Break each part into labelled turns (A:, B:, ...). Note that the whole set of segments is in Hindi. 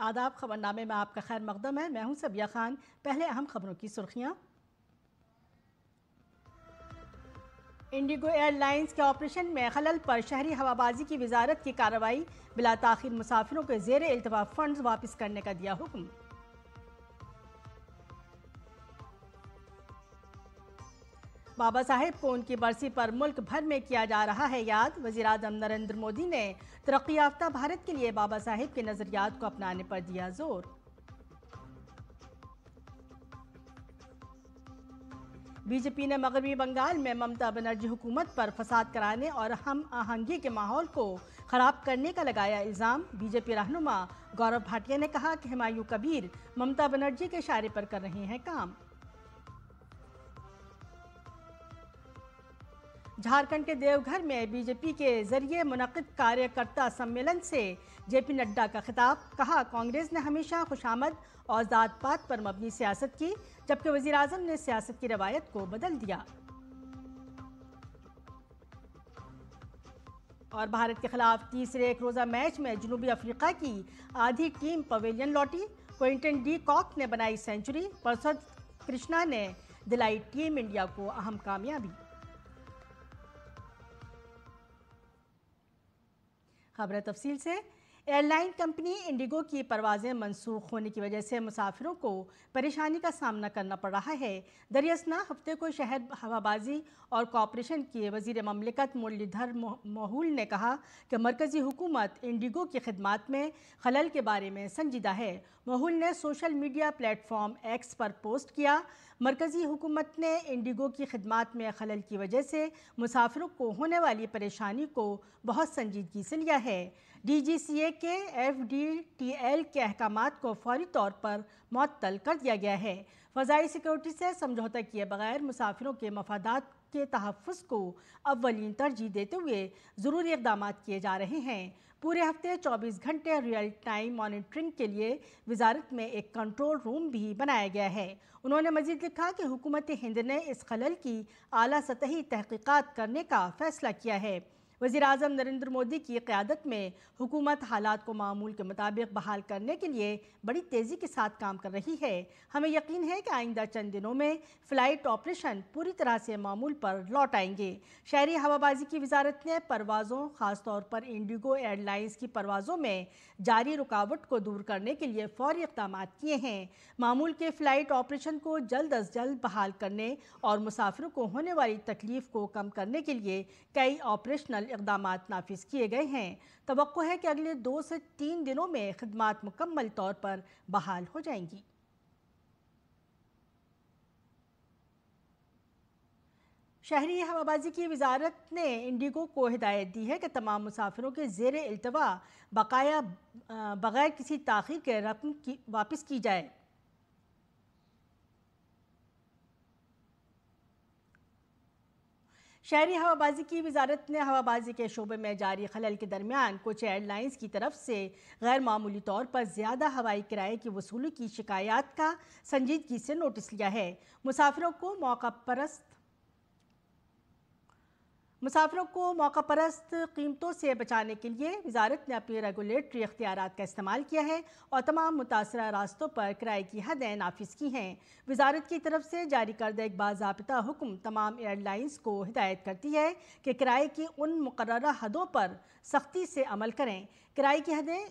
A: आदाब। खबरनामे में आपका खैर मकदम है। मैं हूं सबिया खान। पहले अहम खबरों की सुर्खियां। इंडिगो एयरलाइंस के ऑपरेशन में खलल पर शहरी हवाबाजी की वजारत की कार्रवाई। बिला ताखिर मुसाफिरों के जेर इल्तवा फंड्स वापस करने का दिया हुक्म। बाबा साहेब को उनकी बरसी पर मुल्क भर में किया जा रहा है याद। वज़ीर-ए-आज़म नरेंद्र मोदी ने तरक्की याफ्ता भारत के लिए बाबा साहेब के नजरियात को अपनाने पर दिया जोर। बीजेपी ने मगरबी बंगाल में ममता बनर्जी हुकूमत पर फसाद कराने और हम आहंगी के माहौल को खराब करने का लगाया इल्ज़ाम। बीजेपी रहनुमा गौरव भाटिया ने कहा कि हुमायूं कबीर ममता बनर्जी के इशारे पर कर रहे हैं काम। झारखंड के देवघर में बीजेपी के जरिए मुनक़िद कार्यकर्ता सम्मेलन से जेपी नड्डा का खिताब। कहा, कांग्रेस ने हमेशा खुशामद और जात पात पर मबनी सियासत की, जबकि वज़ीर आज़म ने सियासत की रवायत को बदल दिया। और भारत के खिलाफ तीसरे एक रोज़ा मैच में जनूबी अफ्रीका की आधी टीम पवेलियन लौटी। क्विंटन डी कॉक ने बनाई सेंचुरी। प्रसद कृष्णा ने दिलाई टीम इंडिया को अहम कामयाबी। खबर तफसील से। एयरलाइन कंपनी इंडिगो की परवाज़ें मनसूख होने की वजह से मुसाफिरों को परेशानी का सामना करना पड़ रहा है। दरियासना हफ्ते को शहर हवाबाजी और कॉरपोरेशन के वज़ीर ममलिकत मुरलीधर मोहुल ने कहा कि मरकज़ी हुकूमत इंडिगो की खिदमात में खलल के बारे में संजीदा है। मोहुल ने सोशल मीडिया प्लेटफॉर्म एक्स पर पोस्ट किया, मरकज़ी हुकूमत ने इंडिगो की खिदमात में खलल की वजह से मुसाफिरों को होने वाली परेशानी को बहुत संजीदगी से लिया है। DGCA के FDTL के अहकामात को फौरी तौर पर मुअत्तल कर दिया गया है। फ़ज़ाई सिक्योरिटी से समझौता किए बगैर मुसाफिरों के मफादात के तहफ़्फ़ुज़ को अव्वलीन तरजीह देते हुए ज़रूरी इक़दाम किए जा रहे हैं। पूरे हफ्ते 24 घंटे रियल टाइम मॉनिटरिंग के लिए वजारत में एक कंट्रोल रूम भी बनाया गया है। उन्होंने मज़ीद लिखा कि हुकूमत हिंद ने इस खलल की आला सतही तहक़ीक़ात करने का फ़ैसला किया है। वज़ीर-ए-आज़म नरेंद्र मोदी की क़यादत में हुकूमत हालात को मामूल के मुताबिक बहाल करने के लिए बड़ी तेज़ी के साथ काम कर रही है। हमें यकीन है कि आइंदा चंद दिनों में फ़्लाइट ऑपरेशन पूरी तरह से मामूल पर लौट आएंगे। शहरी हवाबाजी की वजारत ने परवाज़ों, ख़ास तौर पर इंडिगो एयरलाइंस की परवाज़ों में जारी रुकावट को दूर करने के लिए फ़ौरी इक़दाम किए हैं। मामूल के फ़्लाइट ऑपरेशन को जल्द अज जल्द बहाल करने और मुसाफिरों को होने वाली तकलीफ़ को कम करने के लिए कई ऑपरेशनल इक़दामात नाफिज किए गए हैं। तवक्को है कि अगले 2 से 3 दिनों में खिदमात मुकम्मल तौर पर बहाल हो जाएंगी। शहरी हवाबाजी की वजारत ने इंडिगो को हिदायत दी है कि तमाम मुसाफिरों के ज़ेरे इल्तवा बकाया बगैर किसी ताख़ीर के रकम वापस की जाए। शहरी हवाबाजी की वजारत ने हवाबाजी के शोबे में जारी खलल के दरमियान कुछ एयरलाइंस की तरफ से गैर मामूली तौर पर ज़्यादा हवाई किराए की वसूली की शिकायत का संजीदगी से नोटिस लिया है। मुसाफिरों को मौका परस्त कीमतों से बचाने के लिए वजारत ने अपनी रेगुलेटरी इख्तियारात का इस्तेमाल किया है और तमाम मुतासरा रास्तों पर किराए की हदें नाफिज की हैं। वजारत की तरफ से जारी करदा एक बाज़ाबिता हुक्म तमाम एयरलाइंस को हिदायत करती है कि किराए की उन मुकर्ररा हदों पर सख्ती से अमल करें। किराए की हदें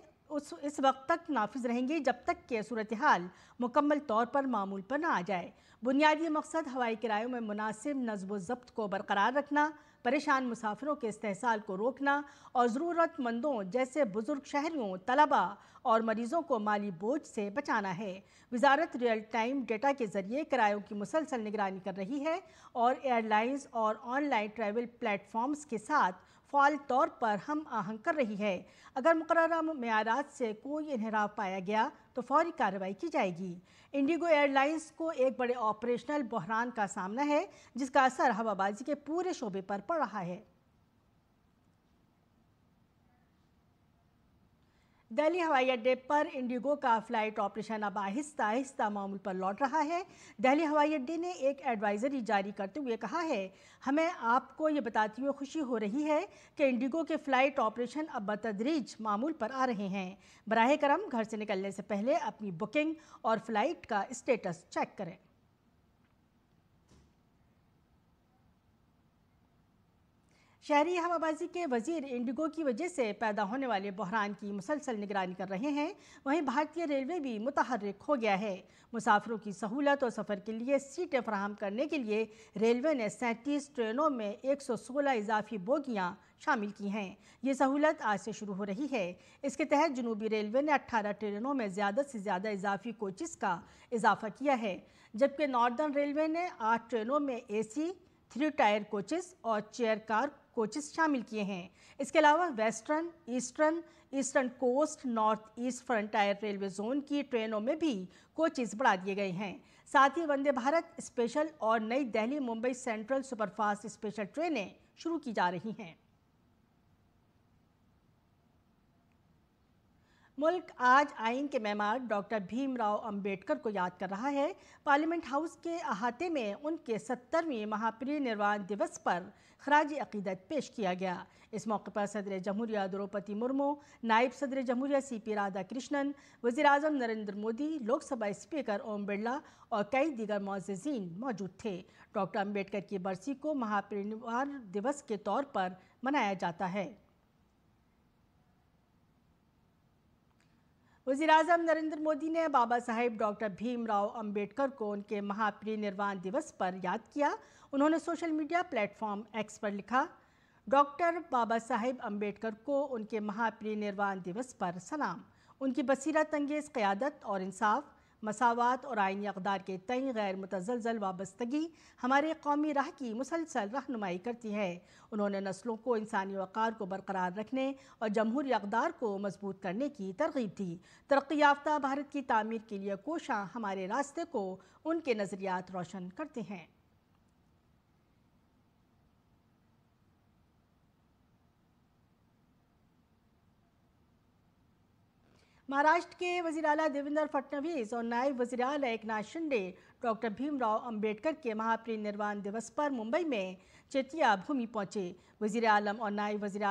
A: इस वक्त तक नाफिज रहेंगी जब तक कि सूरत हाल मुकम्मल तौर पर मामूल पर ना आ जाए। बुनियादी मकसद हवाई किरायों में मुनासिब नज़्म ज़ब्त को बरकरार रखना, परेशान मुसाफिरों के इस्तेहसाल को रोकना और ज़रूरतमंदों जैसे बुजुर्ग शहरियों, तलबा और मरीज़ों को माली बोझ से बचाना है। वजारत रियल टाइम डेटा के ज़रिए किरायों की मुसलसल निगरानी कर रही है और एयरलाइंस और ऑनलाइन ट्रैवल प्लेटफॉर्म्स के साथ फ़ाल तौर पर हम आहंग कर रही है। अगर मुकर्ररा मेयारात से कोई इन्हिराफ पाया गया तो फौरी कार्रवाई की जाएगी। इंडिगो एयरलाइंस को एक बड़े ऑपरेशनल बहरान का सामना है जिसका असर हवाबाजी के पूरे शोबे पर पड़ रहा है। दिल्ली हवाई अड्डे पर इंडिगो का फ्लाइट ऑपरेशन अब आहिस्ता आहिस्ता मामूल पर लौट रहा है। दिल्ली हवाई अड्डे ने एक एडवाइजरी जारी करते हुए कहा है, हमें आपको ये बताते हुए खुशी हो रही है कि इंडिगो के फ्लाइट ऑपरेशन अब बतदरीज मामूल पर आ रहे हैं। बराह करम घर से निकलने से पहले अपनी बुकिंग और फ्लाइट का स्टेटस चेक करें। शहरी हवाबाजी के वजीर इंडिगो की वजह से पैदा होने वाले बहरान की मुसलसल निगरानी कर रहे हैं। वहीं भारतीय रेलवे भी मुतहर्रिक हो गया है। मुसाफिरों की सहूलत और सफ़र के लिए सीटें फराहम करने के लिए रेलवे ने 37 ट्रेनों में 116 इजाफी बोगियां शामिल की हैं। ये सहूलत आज से शुरू हो रही है। इसके तहत जनूबी रेलवे ने 18 ट्रेनों में ज़्यादा से ज़्यादा इजाफी कोचेस का इजाफा किया है, जबकि नॉर्दर्न रेलवे ने 8 ट्रेनों में AC 3 टायर कोचेस और चेयर कार कोचेस शामिल किए हैं। इसके अलावा western, eastern coast, north east frontier railway zone की ट्रेनों में भी कोचेस बढ़ा दिए गए हैं। साथ ही वंदे भारत स्पेशल और नई Delhi Mumbai central superfast special ट्रेनें शुरू की जा रही हैं। मुल्क आज आइन के मेमार डॉक्टर भीमराव अंबेडकर को याद कर रहा है। पार्लियामेंट हाउस के अहाते में उनके 70वें महापरिनिर्वाण दिवस पर खराज अकीदत पेश किया गया। इस मौके पर सदर जमहूरिया द्रौपदी मुर्मू, नायब सदर जमहूरिया CP राधाकृष्णन, वज़ीर आज़म नरेंद्र मोदी, लोकसभा स्पीकर ओम बिरला और कई दीगर मुअज़्ज़िज़ीन मौजूद थे। डॉक्टर अंबेडकर की बरसी को महापरिनिर्वाण दिवस के तौर पर मनाया जाता है। वज़ीर-ए-आज़म नरेंद्र मोदी ने बाबा साहेब डॉक्टर भीमराव अंबेडकर को उनके महापरिनिर्वाण दिवस पर याद किया। उन्होंने सोशल मीडिया प्लेटफॉर्म X पर लिखा, डॉक्टर बाबा साहेब अंबेडकर को उनके महापरिनिर्वाण दिवस पर सलाम। उनकी बसीरत अंगेज़ क़यादत और इंसाफ, मसावात और आइनी अक़दार के तय गैर मुतज़लज़ल वाबस्तगी हमारे कौमी राह की मुसलसल रहनुमाई करती है। उन्होंने नस्लों को इंसानी वक़ार को बरकरार रखने और जमहूरी अक़दार को मजबूत करने की तरग़ीब दी। तरक्की याफ्ता भारत की तामीर के लिए कोशां हमारे रास्ते को उनके नज़रियात रोशन करते हैं। महाराष्ट्र के वज़ीर आला देवेंद्र फडणवीस और नायब वज़ीर आला एकनाथ शिंदे डॉक्टर भीमराव अंबेडकर के महापरिनिर्वाण दिवस पर मुंबई में चेतिया भूमि पहुंचे। वज़ीर आला और नायब वज़ीर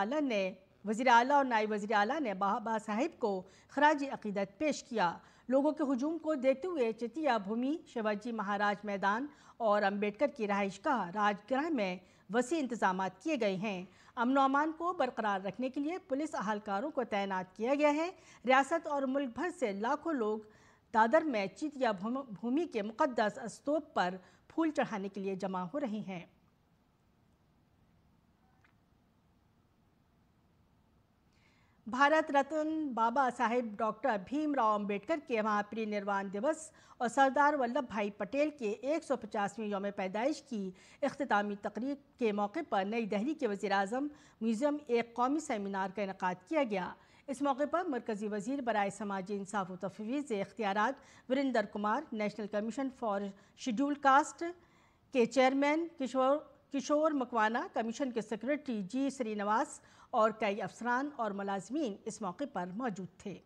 A: आला ने बाबा साहिब को खराज अकीदत पेश किया। लोगों के हुजूम को देखते हुए चेतिया भूमि, शिवाजी महाराज मैदान और अंबेडकर की रहायशगाह राजगृह में वसी इंतजाम किए गए हैं। अमन अमान को बरकरार रखने के लिए पुलिस अहलकारों को तैनात किया गया है। रियासत और मुल्क भर से लाखों लोग दादर में चेतिया भूमि के मुक़द्दस स्तूप पर फूल चढ़ाने के लिए जमा हो रहे हैं। भारत रत्न बाबा साहेब डॉक्टर भीमराव अंबेडकर के महापरिनिर्वाण दिवस और सरदार वल्लभ भाई पटेल के 150वें यौम पैदाइश की इख्तितामी तकरीब के मौके पर नई दिल्ली के वज़ीर-ए-आज़म म्यूज़ियम एक कौमी सेमिनार का इनेकाद किया गया। इस मौके पर मरकज़ी वज़ीर बराए समाजी इंसाफ व तफ़वीज़ इख्तियारात Virendra Kumar, national commission for scheduled caste के चेयरमैन किशोर मकवाना, कमीशन के सेक्रेटरी G श्रीनिवास और कई अफसरान और मुलाजमीन इस मौके पर मौजूद थे।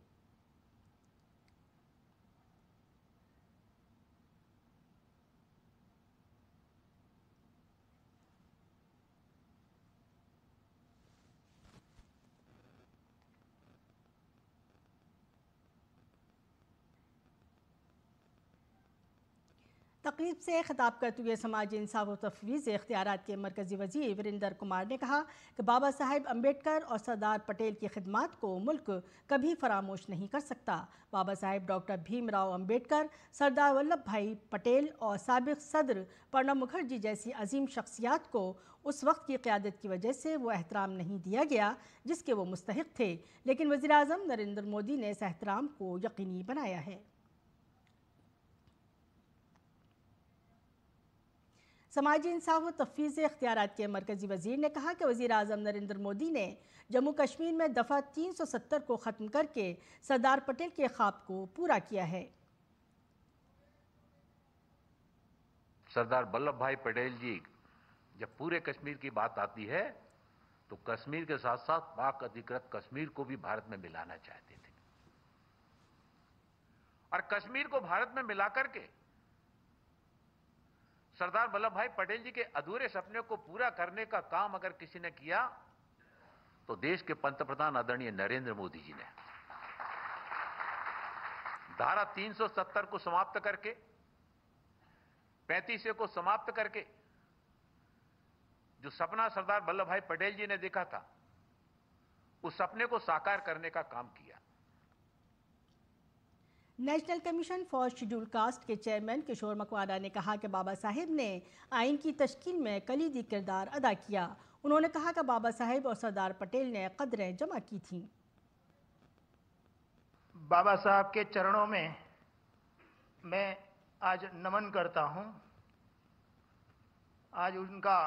A: तकरीब से खिताब करते हुए समाजी इंसाफ व तफ़वीज़ इख्तियारात के मरकज़ी वज़ीर वीरेंद्र कुमार ने कहा कि बाबा साहेब अम्बेडकर और सरदार पटेल की खिदमात को मुल्क कभी फरामोश नहीं कर सकता। बाबा साहेब डॉक्टर भीमराव अम्बेडकर, सरदार वल्लभ भाई पटेल और साबिक़ सदर प्रणब मुखर्जी जैसी अजीम शख्सियात को उस वक्त की क़यादत की वजह से वो एहतराम नहीं दिया गया जिसके वो मुस्तहिक़ थे, लेकिन वज़ीर-ए-आज़म नरेंद्र मोदी ने इस एहतराम को यकीनी बनाया है। समाजी इंसाफ व तफ़वीज़ इख्तियारात के मरकज़ी वज़ीर ने कहा कि वज़ीर-ए-आज़म नरेंद्र मोदी ने जम्मू कश्मीर में दफ़ा 370 को ख़त्म करके सरदार पटेल के ख्वाब को पूरा किया है।
B: सरदार वल्लभ भाई पटेल जी जब पूरे कश्मीर की बात आती है तो कश्मीर के साथ साथ पाक अधिकृत कश्मीर को भी भारत में मिलाना चाहते थे। और कश्मीर को भारत में मिलाकर के सरदार वल्लभ भाई पटेल जी के अधूरे सपने को पूरा करने का काम अगर किसी ने किया तो देश के पंतप्रधान आदरणीय नरेंद्र मोदी जी ने। धारा 370 को समाप्त करके 35A को समाप्त करके जो सपना सरदार वल्लभ भाई पटेल जी ने देखा था उस सपने को साकार करने का काम किया।
A: National commission for schedule caste के चेयरमैन किशोर मकवाना ने कहा कि बाबा साहेब ने आइन की तश्कील में कलीदी किरदार अदा किया। उन्होंने कहा कि बाबा साहेब और सरदार पटेल ने कदरें जमा की थीं।
C: बाबा साहब के चरणों में मैं आज नमन करता हूं। आज उनका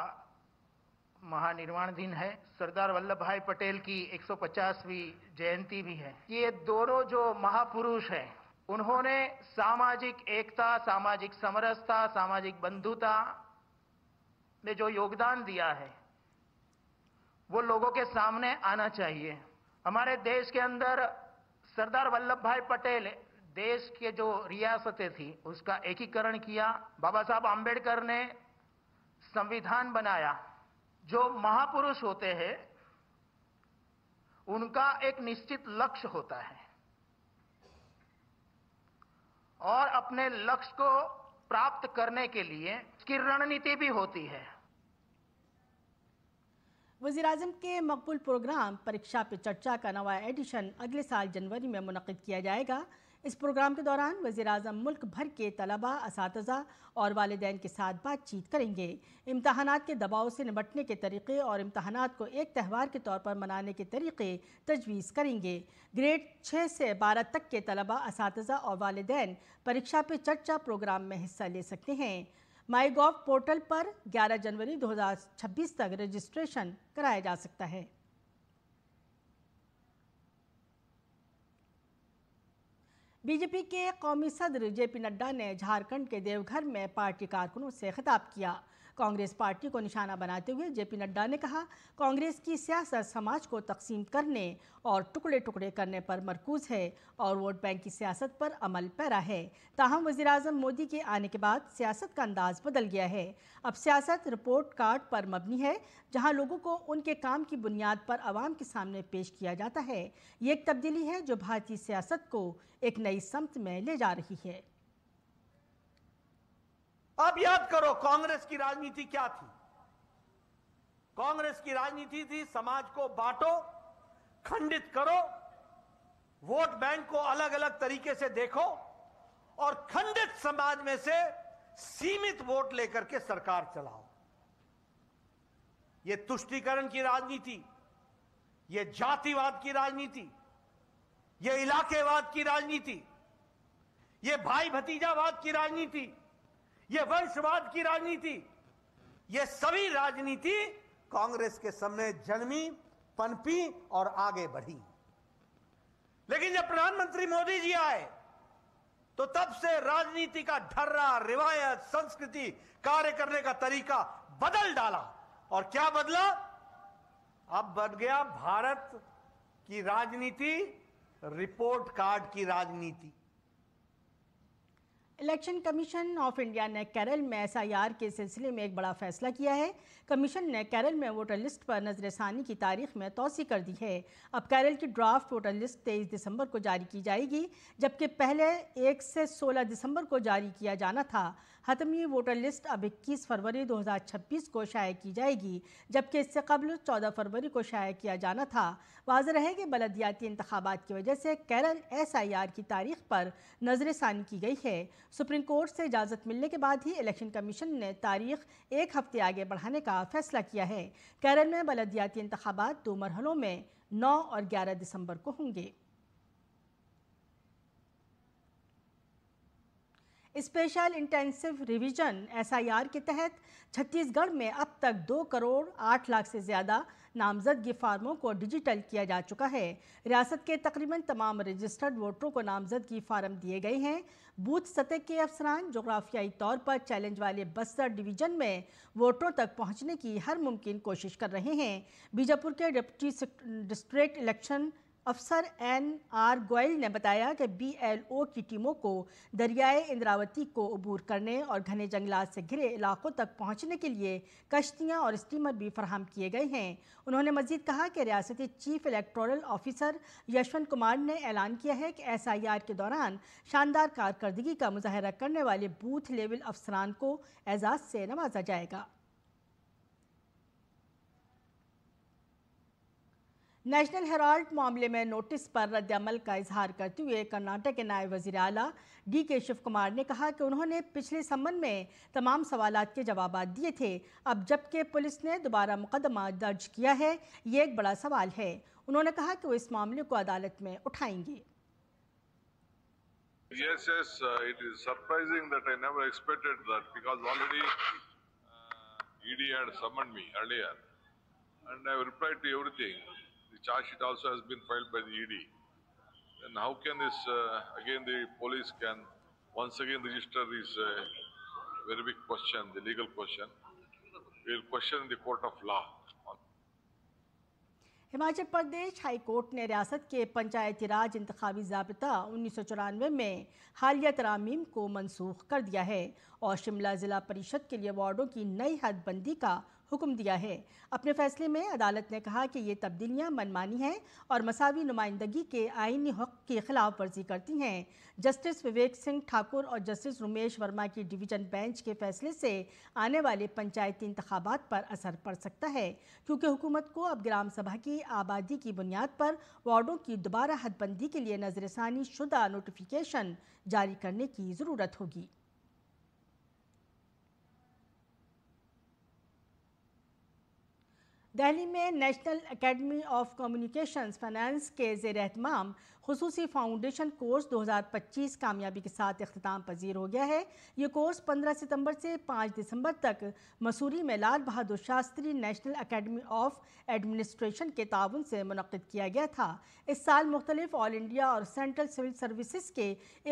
C: महानिर्वाण दिन है। सरदार वल्लभ भाई पटेल की 150वीं जयंती भी है। ये दोनों जो महापुरुष हैं उन्होंने सामाजिक एकता, सामाजिक समरसता, सामाजिक बंधुता में जो योगदान दिया है वो लोगों के सामने आना चाहिए। हमारे देश के अंदर सरदार वल्लभ भाई पटेल देश के जो रियासतें थी उसका एकीकरण किया। बाबा साहब आंबेडकर ने संविधान बनाया। जो महापुरुष होते हैं उनका एक निश्चित लक्ष्य होता है और अपने लक्ष्य को प्राप्त करने के लिए उसकी रणनीति भी होती है।
A: वज़ीर-ए-आज़म के मकबूल प्रोग्राम परीक्षा पे चर्चा का नवा एडिशन अगले साल जनवरी में मुनक़िद किया जाएगा। इस प्रोग्राम के दौरान वज़ीर-ए-आज़म मुल्क भर के तलबा, असातिज़ा और वालिदैन के साथ बातचीत करेंगे। इम्तहानात के दबाव से निपटने के तरीक़े और इम्तहानात को एक त्यौहार के तौर पर मनाने के तरीक़े तजवीज़ करेंगे। ग्रेड 6 से 12 तक के तलबा, असातिज़ा और वालिदैन परीक्षा पे चर्चा प्रोग्राम में हिस्सा ले सकते हैं। माईगॉव पोर्टल पर 11 जनवरी 2026 तक रजिस्ट्रेशन कराया जा सकता है। बीजेपी के कौमी सदर जेपी नड्डा ने झारखंड के देवघर में पार्टी कारकुनों से खिताब किया। कांग्रेस पार्टी को निशाना बनाते हुए जेपी नड्डा ने कहा, कांग्रेस की सियासत समाज को तकसीम करने और टुकड़े टुकड़े करने पर मरकूज है और वोट बैंक की सियासत पर अमल पैरा है। ताहम वज़ीर-ए-आज़म मोदी के आने के बाद सियासत का अंदाज बदल गया है। अब सियासत रिपोर्ट कार्ड पर मबनी है, जहां लोगों को उनके काम की बुनियाद पर आवाम के सामने पेश किया जाता है। ये एक तब्दीली है जो भारतीय सियासत को एक नई समत में ले जा रही है।
D: अब याद करो कांग्रेस की राजनीति क्या थी। कांग्रेस की राजनीति थी समाज को बांटो, खंडित करो, वोट बैंक को अलग अलग तरीके से देखो और खंडित समाज में से सीमित वोट लेकर के सरकार चलाओ। ये तुष्टीकरण की राजनीति, ये जातिवाद की राजनीति, ये इलाकेवाद की राजनीति, ये भाई भतीजावाद की राजनीति, ये वंशवाद की राजनीति, ये सभी राजनीति कांग्रेस के सामने जन्मी, पनपी और आगे बढ़ी। लेकिन जब प्रधानमंत्री मोदी जी आए तो तब से राजनीति का ढर्रा, रिवायत, संस्कृति, कार्य करने का तरीका बदल डाला। और क्या बदला? अब बढ़ गया भारत की राजनीति रिपोर्ट कार्ड की राजनीति।
A: इलेक्शन कमीशन ऑफ इंडिया ने केरल में एसआईआर के सिलसिले में एक बड़ा फैसला किया है। कमीशन ने केरल में वोटर लिस्ट पर नजरसानी की तारीख में तौसी कर दी है। अब केरल की ड्राफ्ट वोटर लिस्ट 23 दिसंबर को जारी की जाएगी, जबकि पहले 1 से 16 दिसंबर को जारी किया जाना था। हतमी वोटर लिस्ट अब 21 फरवरी 2026 को शाया की जाएगी, जबकि इससे कबल 14 फरवरी को शाया किया जाना था। वाज़ेह रहे कि बलदियाती इंतखाबात की वजह से केरल एसआईआर की तारीख पर नजरसानी की गई है। सुप्रीम कोर्ट से इजाज़त मिलने के बाद ही इलेक्शन कमीशन ने तारीख 1 हफ्ते आगे बढ़ाने का फैसला किया है। केरल में बलदियाती इंतखाबात 2 मरहलों में 9 और 11 दिसंबर को होंगे। स्पेशल इंटेंसिव रिवीजन एसआईआर के तहत छत्तीसगढ़ में अब तक 2 करोड़ 8 लाख से ज़्यादा नामजदगी फार्मों को डिजिटल किया जा चुका है। रियासत के तकरीबन तमाम रजिस्टर्ड वोटरों को नामजदगी फार्म दिए गए हैं। बूथ सतह के अफसरान जोग्राफियाई तौर पर चैलेंज वाले बस्तर डिवीजन में वोटरों तक पहुंचने की हर मुमकिन कोशिश कर रहे हैं। बीजापुर के डिप्टी डिस्ट्रिक्ट इलेक्शन अफसर NR गोयल ने बताया कि BLO की टीमों को दरियाए इंद्रावती को अबूर करने और घने जंगलात से घिरे इलाकों तक पहुंचने के लिए कश्तियां और स्टीमर भी फराहम किए गए हैं। उन्होंने मजीद कहा कि रियासती chief electoral officer Yashwant Kumar ने ऐलान किया है कि SIR के दौरान शानदार कारकर्दगी का मुजाहरा करने वाले बूथ लेवल अफसरान को एजाज़ से नवाजा जाएगा। नेशनल हेराल्ड मामले में नोटिस पर रद्दअमल का इजहार करते हुए कर्नाटक के नायब वज़ीर आला DK शिव कुमार ने कहा कि उन्होंने पिछले संबंध में तमाम सवालात के जवाब दिए थे। अब जबकि पुलिस ने दोबारा मुकदमा दर्ज किया है, ये एक बड़ा सवाल है। उन्होंने कहा कि वो इस मामले को अदालत में उठाएंगे।
E: Yes, it is surprising that I never expected that because already ED had summoned me earlier and I have replied to everything. The charge sheet also has been filed by the ED. Then how can this, again the police can once again register this very big question, the legal question. We will question in the court of law.
A: Himachal Pradesh high court ने रियासत के पंचायती राज इंतखाबी ज़ाब्ता 1994 में हालिया तरामीम को मनसूख कर दिया है और शिमला ज़िला परिषद के लिए वार्डों की नई हदबंदी का हुक्म दिया है। अपने फैसले में अदालत ने कहा कि ये तब्दीलियां मनमानी हैं और मसावी नुमाइंदगी के आईनी हक़ की खिलाफ वर्जी करती हैं। जस्टिस विवेक सिंह ठाकुर और जस्टिस रुमेश वर्मा की डिवीज़न बेंच के फैसले से आने वाले पंचायती इंतखाबात पर असर पड़ सकता है, क्योंकि हुकूमत को अब ग्राम सभा की आबादी की बुनियाद पर वार्डों की दोबारा हदबंदी के लिए नज़रसानी शुदा नोटिफिकेशन जारी करने की ज़रूरत होगी। दिल्ली में national academy of communications finance के ज़ेर एहतमाम खुसूसी फाउंडेशन कोर्स 2025 कामयाबी के साथ इख्तिताम पजीर हो गया है। ये कोर्स 15 सितंबर से 5 दिसंबर तक मसूरी में Lal Bahadur Shastri national academy of administration के ताउन से मुनक़्क़िद किया गया था। इस साल मुख्तलिफ ऑल इंडिया और सेंट्रल सिविल सर्विसेज के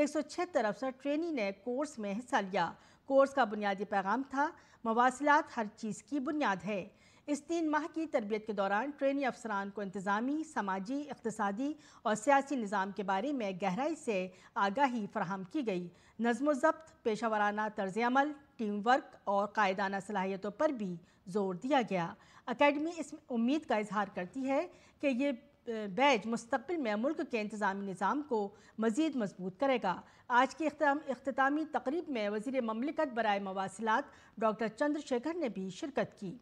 A: 176 अफसर ट्रेनी ने कोर्स में हिस्सा लिया। कोर्स का बुनियादी पैगाम था, मवासिलात हर चीज़ की बुनियाद है। इस 3 माह की तरबियत के दौरान ट्रेनी अफसरान को इंतज़ामी, समाजी, इक़्तिसादी और सियासी निज़ाम के बारे में गहराई से आगाही फराहम की गई। नज़्म ज़ब्त, पेशावराना तर्ज़ अमल, टीम वर्क और कायदाना सलाहियतों पर भी जोर दिया गया। अकेडमी इस उम्मीद का इजहार करती है कि ये बैच मुस्तक़बिल में मुल्क के इंतज़ामी निज़ाम को मज़ीद मजबूत करेगा। आज की इख्तितामी तकरीब में वज़ीर ममलिकत बराए मवासिलात डॉक्टर चंद्रशेखर ने भी शिरकत की।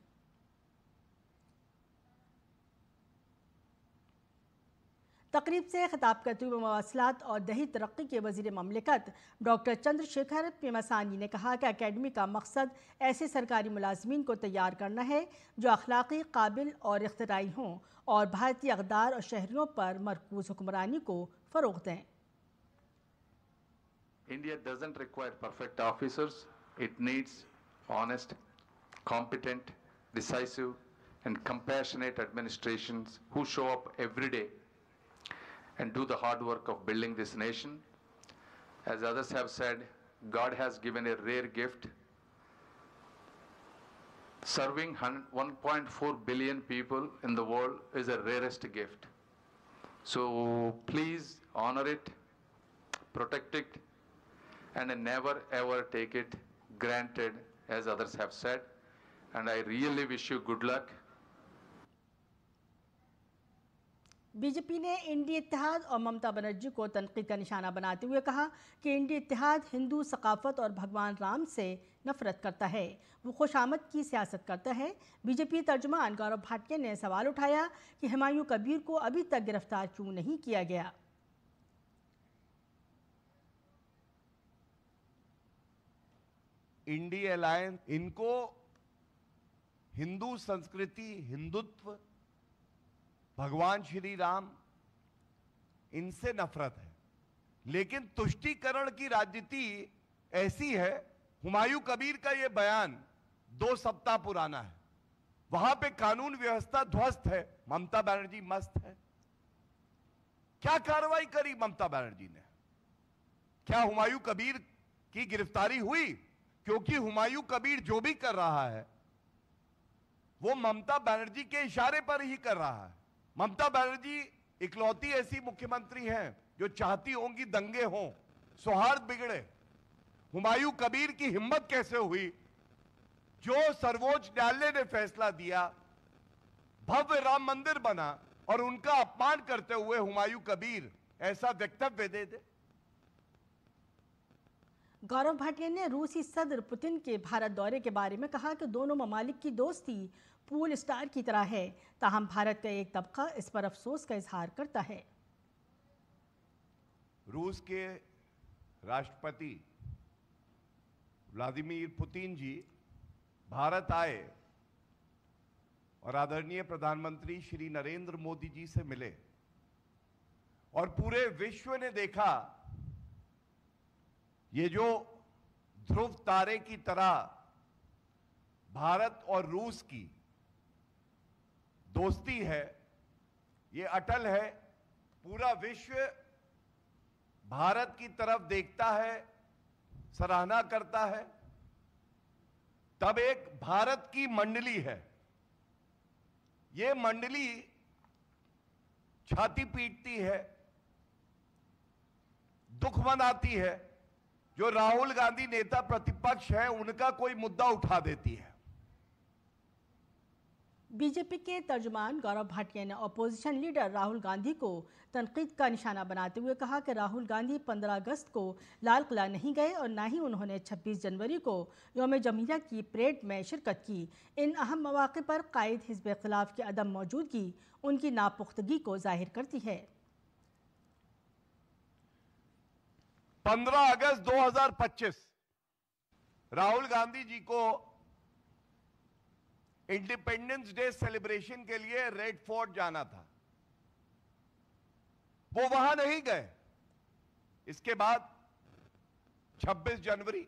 A: तकरीब से खिताब करते हुए मवासिलात और दही तरक्की के वज़ीर ममलिकत डॉक्टर चंद्रशेखर पेमासानी ने कहा कि अकेडमी का मकसद ऐसे सरकारी मुलाजमीन को तैयार करना है जो अखलाकी, काबिल और इख्तिराई हों और भारतीय अक़दार और शहरियों पर मरकूज़ हुक्मरानी को फ़रोग़ दें।
F: India doesn't require perfect officers. It needs honest, competent, decisive and compassionate administrations who show up every day and do the hard work of building this nation. As others have said, God has given a rare gift. Serving 1.4 billion people in the world is the rarest gift. So please honor it, protect it, and never ever take it granted, as others have said. And I really wish you good luck.
A: BJP ने इंडी इत्तेहाद और ममता बनर्जी को तनकीद का निशाना बनाते हुए कहा कि इंडी इत्तेहाद हिंदू सकाफत और भगवान राम से नफरत करता है, वो खुशामद की सियासत करता है। बीजेपी तर्जुमान गौरव भाटिया ने सवाल उठाया कि हुमायूं कबीर को अभी तक गिरफ्तार क्यों नहीं किया गया।
G: इंडी अलायंस, इनको हिंदू संस्कृति, हिंदुत्व, भगवान श्री राम, इनसे नफरत है। लेकिन तुष्टीकरण की राजनीति ऐसी है, हुमायूं कबीर का यह बयान 2 सप्ताह पुराना है। वहां पे कानून व्यवस्था ध्वस्त है, ममता बनर्जी मस्त है। क्या कार्रवाई करी ममता बनर्जी ने? क्या हुमायूं कबीर की गिरफ्तारी हुई? क्योंकि हुमायूं कबीर जो भी कर रहा है वो ममता बनर्जी के इशारे पर ही कर रहा है। ममता बनर्जी इकलौती ऐसी मुख्यमंत्री हैं जो चाहती होंगी दंगे हों, सौहार्द बिगड़े। हुमायूं कबीर की हिम्मत कैसे हुई, जो सर्वोच्च न्यायालय ने फैसला दिया, भव्य राम मंदिर बना और उनका अपमान करते हुए हुमायूं कबीर ऐसा वक्तव्य दे दे।
A: गौरव भाटिया ने रूसी सदर पुतिन के भारत दौरे के बारे में कहा कि दोनों ममालिक की दोस्ती पूल स्टार की तरह है, ताहम भारत का एक तबका इस पर अफसोस का इजहार करता है।
G: रूस के राष्ट्रपति व्लादिमीर पुतिन जी भारत आए और आदरणीय प्रधानमंत्री श्री नरेंद्र मोदी जी से मिले और पूरे विश्व ने देखा ये जो ध्रुव तारे की तरह भारत और रूस की दोस्ती है, ये अटल है। पूरा विश्व भारत की तरफ देखता है, सराहना करता है। तब एक भारत की मंडली है, ये मंडली छाती पीटती है, दुख मनाती है जो राहुल गांधी नेता प्रतिपक्ष है उनका कोई मुद्दा उठा देती है।
A: बीजेपी के तर्जुमान गौरव भाटिया ने अपोजिशन लीडर राहुल गांधी को तनकीद का निशाना बनाते हुए कहा कि राहुल गांधी 15 अगस्त को लाल किला नहीं गए और न ही उन्होंने 26 जनवरी को यौम जमहूरिया की परेड में शिरकत की। इन अहम मौके पर कायद हिज़्ब इख्तिलाफ की अदम मौजूदगी उनकी नापुख्तगी को जाहिर करती है।
G: 15 अगस्त 2025 राहुल गांधी जी को इंडिपेंडेंस डे सेलिब्रेशन के लिए रेड फोर्ट जाना था, वो वहां नहीं गए। इसके बाद 26 जनवरी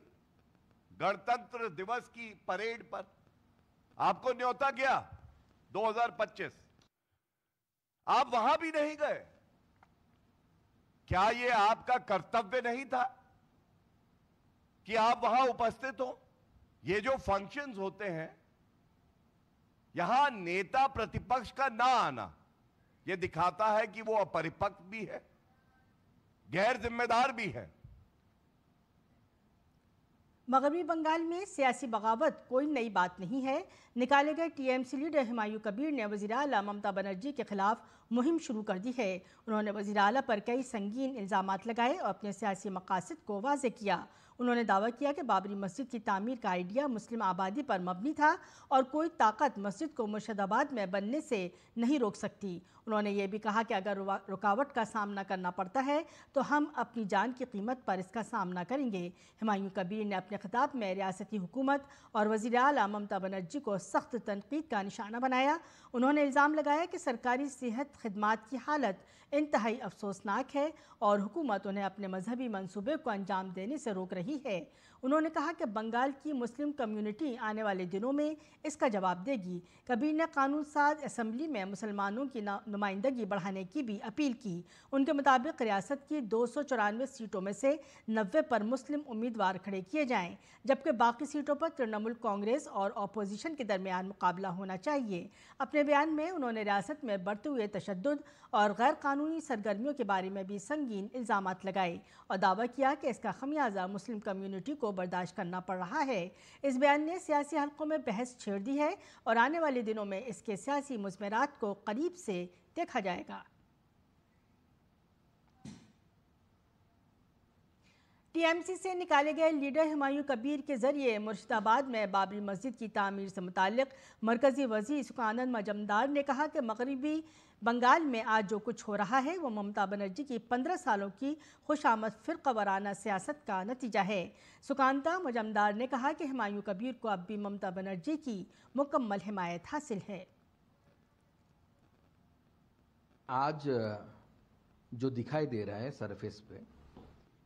G: गणतंत्र दिवस की परेड पर आपको न्योता गया 2025, आप वहां भी नहीं गए। क्या ये आपका कर्तव्य नहीं था कि आप वहां उपस्थित हो? ये जो फंक्शंस होते हैं, यहां नेता प्रतिपक्ष का ना आना यह दिखाता है कि वो अपरिपक्व भी है, गैर जिम्मेदार भी है।
A: मगरबी बंगाल में सियासी बगावत कोई नई बात नहीं है। निकाले गए टीएमसी लीडर हुमायूं कबीर ने वज़ीर आला ममता बनर्जी के खिलाफ मुहिम शुरू कर दी है। उन्होंने वज़ीर आला पर कई संगीन इल्ज़ामात लगाए और अपने सियासी मकासद को वाज़े किया। उन्होंने दावा किया कि बाबरी मस्जिद की तामीर का आइडिया मुस्लिम आबादी पर मबनी था और कोई ताकत मस्जिद को मुर्शिदाबाद में बनने से नहीं रोक सकती। उन्होंने ये भी कहा कि अगर रुकावट का सामना करना पड़ता है तो हम अपनी जान की कीमत पर इसका सामना करेंगे। हुमायूं कबीर ने अपने खिताब में रियासती हुकूमत और वज़ीर आला ममता बनर्जी को सख्त तनकीद का निशाना बनाया। उन्होंने इल्ज़ाम लगाया कि सरकारी सेहत खिदमात की हालत इंतहाई अफसोसनाक है और हुकूमत उन्हें अपने मजहबी मंसूबे को अंजाम देने से रोक रही है। उन्होंने कहा कि बंगाल की मुस्लिम कम्युनिटी आने वाले दिनों में इसका जवाब देगी। कबीर ने कानून साज असम्बली में मुसलमानों की नुमाइंदगी बढ़ाने की भी अपील की। उनके मुताबिक रियासत की 294 सीटों में से 90 पर मुस्लिम उम्मीदवार खड़े किए जाएं, जबकि बाकी सीटों पर तृणमूल कांग्रेस और अपोजिशन के दरमियान मुकाबला होना चाहिए। अपने बयान में उन्होंने रियासत में बढ़ते हुए तशद्दुद और गैर कानूनी सरगर्मियों के बारे में भी संगीन इल्ज़ामात लगाए और दावा किया कि इसका खमियाजा मुस्लिम कम्युनिटी को बर्दाश्त करना पड़ रहा है। इस बयान ने सियासी हलकों में बहस छेड़ दी है और आने वाले दिनों में इसके सियासी मुज़मरात को करीब से देखा जाएगा। टीएमसी से निकाले गए लीडर हुमायूं कबीर के जरिए मुर्शिदाबाद में बाबरी मस्जिद की तामीर से मुताल्लिक मरकजी वज़ीर सुखानंद मजमदार ने कहा कि मगरबी बंगाल में आज जो कुछ हो रहा है वो ममता बनर्जी की 15 सालों की खुशामद फ़िरक़ा वाराना सियासत का नतीजा है। सुकांता मजमदार ने कहा कि हुमायूं कबीर को अब भी ममता बनर्जी की मुकम्मल हिमायत हासिल है।
H: आज जो दिखाई दे रहा है सरफेस पे,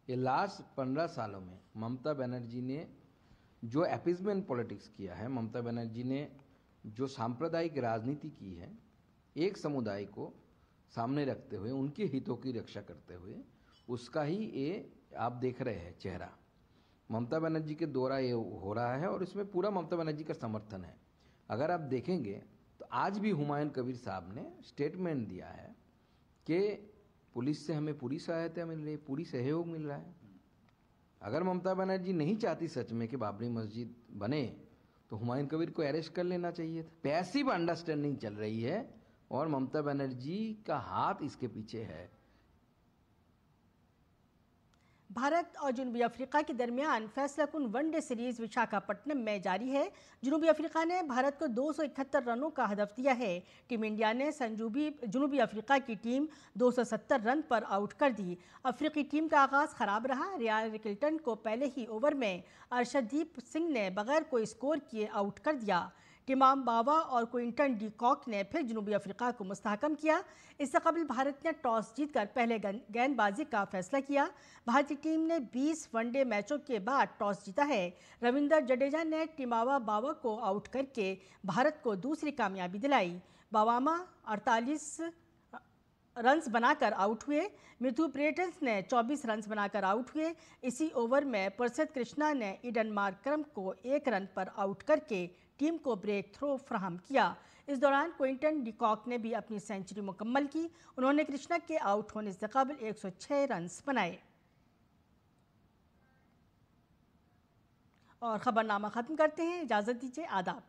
H: ये लास्ट 15 सालों में ममता बनर्जी ने जो अपीज़मेंट पॉलिटिक्स किया है, ममता बनर्जी ने जो सांप्रदायिक राजनीति की है, एक समुदाय को सामने रखते हुए उनके हितों की रक्षा करते हुए, उसका ही ये आप देख रहे हैं चेहरा। ममता बनर्जी के द्वारा ये हो रहा है और इसमें पूरा ममता बनर्जी का समर्थन है। अगर आप देखेंगे तो आज भी हुमायूं कबीर साहब ने स्टेटमेंट दिया है कि पुलिस से हमें पूरी सहायता मिल रही है, पूरी सहयोग मिल रहा है। अगर ममता बनर्जी नहीं चाहती सच में कि बाबरी मस्जिद बने तो हुमायूं कबीर को अरेस्ट कर लेना चाहिए था। पैसिव अंडरस्टैंडिंग चल रही है और ममता बनर्जी का हाथ इसके पीछे है।
A: भारत और जनूबी अफ्रीका के दरमियान फैसलाकुन वनडे सीरीज विशाखापट्टनम में जारी है। जनूबी अफ्रीका ने भारत को 271 रनों का हदफ दिया है। टीम इंडिया ने जनूबी अफ्रीका की टीम 270 रन पर आउट कर दी। अफ्रीकी टीम का आगाज़ खराब रहा। रियान रिकल्टन को पहले ही ओवर में अर्शदीप सिंह ने बगैर कोई स्कोर किए आउट कर दिया। टिमाम बावा और क्विंटन डी कॉक ने फिर जनूबी अफ्रीका को मुस्तहकम किया। इससे कबल भारत ने टॉस जीतकर पहले गेंदबाजी का फैसला किया। भारतीय टीम ने 20 वनडे मैचों के बाद टॉस जीता है। रविंद्र जडेजा ने टिमावा बावा को आउट करके भारत को दूसरी कामयाबी दिलाई। बावामा 48 रन्स बनाकर आउट हुए। मिथु ब्रेटन्स ने 24 रन्स बनाकर आउट हुए। इसी ओवर में प्रसिद्ध कृष्णा ने ईडन मार्करम को 1 रन पर आउट करके टीम को ब्रेक थ्रो फराहम किया। इस दौरान क्विंटन डिकॉक ने भी अपनी सेंचुरी मुकम्मल की। उन्होंने कृष्णा के आउट होने से कबल 106 रन्स बनाए। और खबरनामा खत्म करते हैं। इजाज़त दीजिए। आदाब।